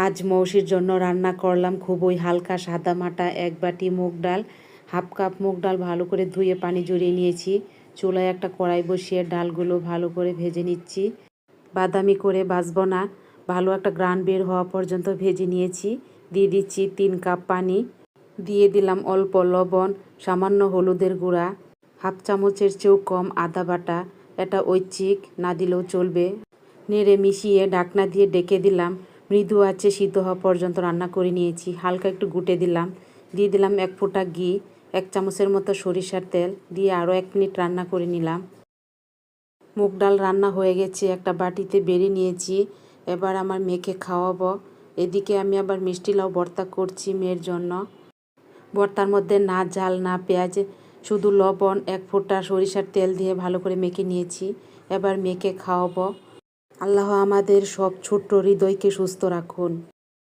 আজ মৌসির জন্য রান্না করলাম খুবই হালকা সাদামাটা এক বাটি মুগ ডাল। হাফ কাপ মুগ ডাল ভালো করে ধুয়ে পানি ঝরিয়ে নিয়েছি। চুলায় একটা কড়াই বসিয়ে ডালগুলো ভালো করে ভেজে নিচ্ছি। বাদামি করে ভাজবো না, ভালো একটা গ্রান বের হওয়া পর্যন্ত ভেজে নিয়েছি। দিয়ে দিচ্ছি 3 কাপ পানি, দিয়ে দিলাম অল্প লবণ, সামান্য হলুদের গুঁড়া, হাফ চামচের চেয়েও কম আদা বাটা। এটা ঐচ্ছিক, না দিলেও চলবে। নেড়ে মিশিয়ে ঢাকনা দিয়ে ডেকে দিলাম। মৃদু আঁচে সিদ্ধ হওয়া পর্যন্ত রান্না করে নিয়েছি। হালকা একটু গুটে দিলাম। দিয়ে দিলাম 1 ফোঁটা ঘি, 1 চামচের মতো সরিষার তেল দিয়ে আরও 1 মিনিট রান্না করে নিলাম। মুগ ডাল রান্না হয়ে গেছে, একটা বাটিতে বেড়ে নিয়েছি। এবার আমার মেয়েকে খাওয়াবো। এদিকে আমি আবার মিষ্টি লাউ ভর্তা করছি মেয়ের জন্য। ভর্তার মধ্যে না ঝাল না পেঁয়াজ, শুধু লবণ 1 ফোঁটা সরিষার তেল দিয়ে ভালো করে মেখে নিয়েছি। এবার মেয়েকে খাওয়াবো। আল্লাহ আমাদের সব ছোট্ট হৃদয়কে সুস্থ রাখুন।